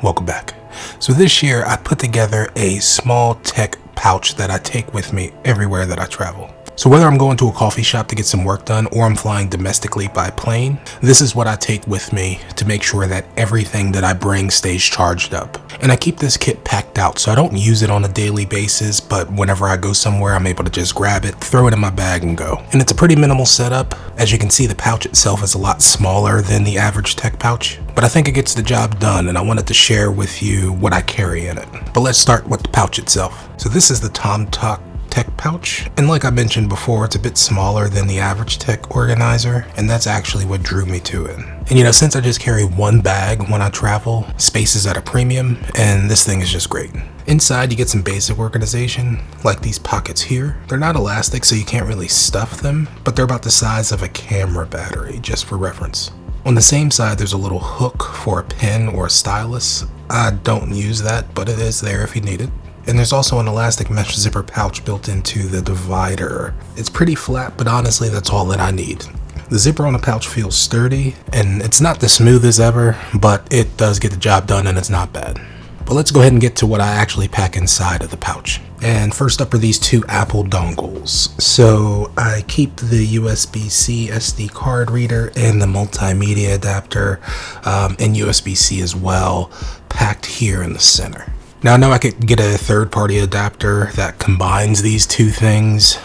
welcome back. So this year I put together a small tech pouch that I take with me everywhere that I travel. So whether I'm going to a coffee shop to get some work done or I'm flying domestically by plane, this is what I take with me to make sure that everything that I bring stays charged up. And I keep this kit packed out, so I don't use it on a daily basis, but whenever I go somewhere, I'm able to just grab it, throw it in my bag and go. And it's a pretty minimal setup. As you can see, the pouch itself is a lot smaller than the average tech pouch, but I think it gets the job done, and I wanted to share with you what I carry in it. But let's start with the pouch itself. So this is the TomToc tech pouch, and like I mentioned before, it's a bit smaller than the average tech organizer, and that's actually what drew me to it. And since I just carry one bag when I travel, space is at a premium, and this thing is just great. Inside you get some basic organization, like these pockets here. They're not elastic, so you can't really stuff them, but they're about the size of a camera battery, just for reference. On the same side, there's a little hook for a pen or a stylus. I don't use that, but it is there if you need it. And there's also an elastic mesh zipper pouch built into the divider. It's pretty flat, but honestly, that's all that I need. The zipper on the pouch feels sturdy, and it's not the smoothest ever, but it does get the job done and it's not bad. But let's go ahead and get to what I actually pack inside of the pouch. And first up are these two Apple dongles. So I keep the USB-C SD card reader and the multimedia adapter and USB-C as well, packed here in the center. Now I know I could get a third-party adapter that combines these two things,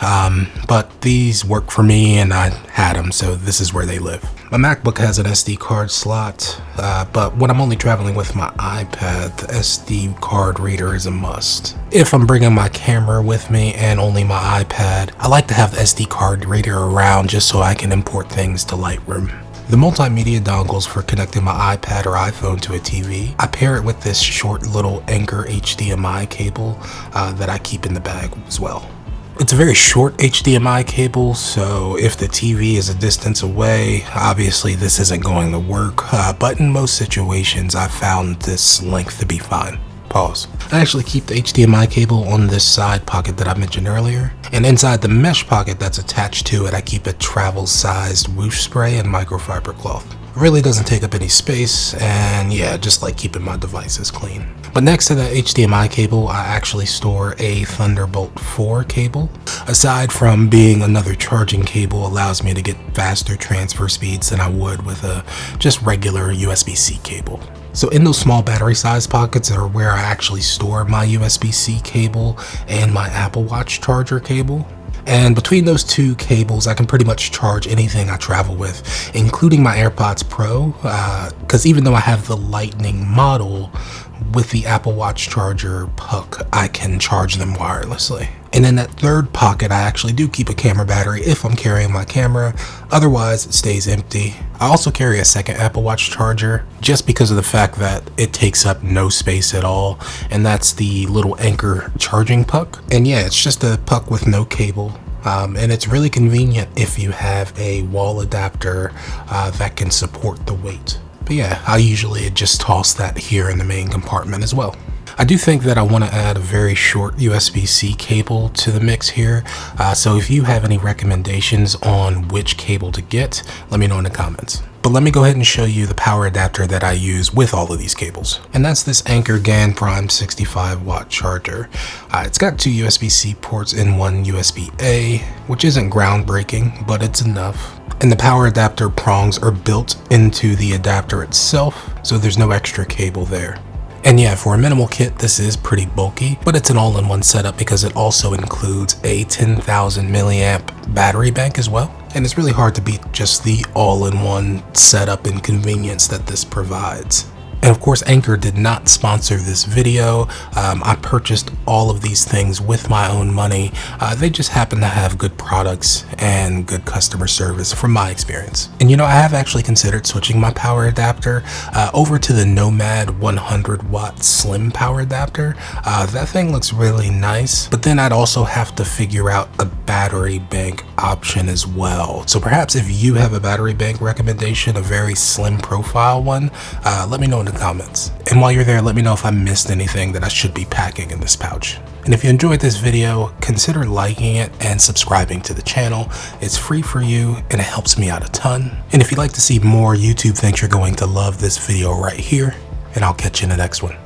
but these work for me and I had them, so this is where they live. My MacBook has an SD card slot, but when I'm only traveling with my iPad, the SD card reader is a must. If I'm bringing my camera with me and only my iPad, I like to have the SD card reader around just so I can import things to Lightroom. The multimedia dongles for connecting my iPad or iPhone to a TV. I pair it with this short little Anchor HDMI cable that I keep in the bag as well. It's a very short HDMI cable, so if the TV is a distance away, obviously this isn't going to work, but in most situations I've found this length to be fine. Pause. I actually keep the HDMI cable on this side pocket that I mentioned earlier, and inside the mesh pocket that's attached to it, I keep a travel-sized whoosh spray and microfiber cloth. It really doesn't take up any space, and yeah, just like keeping my devices clean. But next to that HDMI cable, I actually store a Thunderbolt 4 cable. Aside from being another charging cable, allows me to get faster transfer speeds than I would with a just regular USB-C cable. So in those small battery size pockets are where I actually store my USB-C cable and my Apple Watch charger cable. And between those two cables, I can pretty much charge anything I travel with, including my AirPods Pro, because even though I have the Lightning model, with the Apple Watch charger puck, I can charge them wirelessly. And in that third pocket, I actually do keep a camera battery if I'm carrying my camera, otherwise it stays empty. I also carry a second Apple Watch charger just because of the fact that it takes up no space at all, and that's the little Anchor charging puck. And yeah, it's just a puck with no cable. And it's really convenient if you have a wall adapter that can support the weight. But yeah, I usually just toss that here in the main compartment as well. I do think that I want to add a very short USB-C cable to the mix here, so if you have any recommendations on which cable to get, let me know in the comments. But let me go ahead and show you the power adapter that I use with all of these cables. And that's this Anchor GaN Prime 65 watt charger. It's got two USB-C ports and one USB-A, which isn't groundbreaking, but it's enough. And the power adapter prongs are built into the adapter itself, so there's no extra cable there. And yeah, for a minimal kit, this is pretty bulky, but it's an all-in-one setup because it also includes a 10,000 milliamp battery bank as well. And it's really hard to beat just the all-in-one setup and convenience that this provides. And of course, Anchor did not sponsor this video. I purchased all of these things with my own money. They just happen to have good products and good customer service from my experience. And I have actually considered switching my power adapter over to the Nomad 100 watt slim power adapter. That thing looks really nice, but then I'd also have to figure out a battery bank option as well. So perhaps if you have a battery bank recommendation, a very slim profile one, let me know in the comments. And while you're there, let me know if I missed anything that I should be packing in this pouch. And if you enjoyed this video, consider liking it and subscribing to the channel. It's free for you and it helps me out a ton. And if you'd like to see more YouTube things, you're going to love this video right here. and I'll catch you in the next one.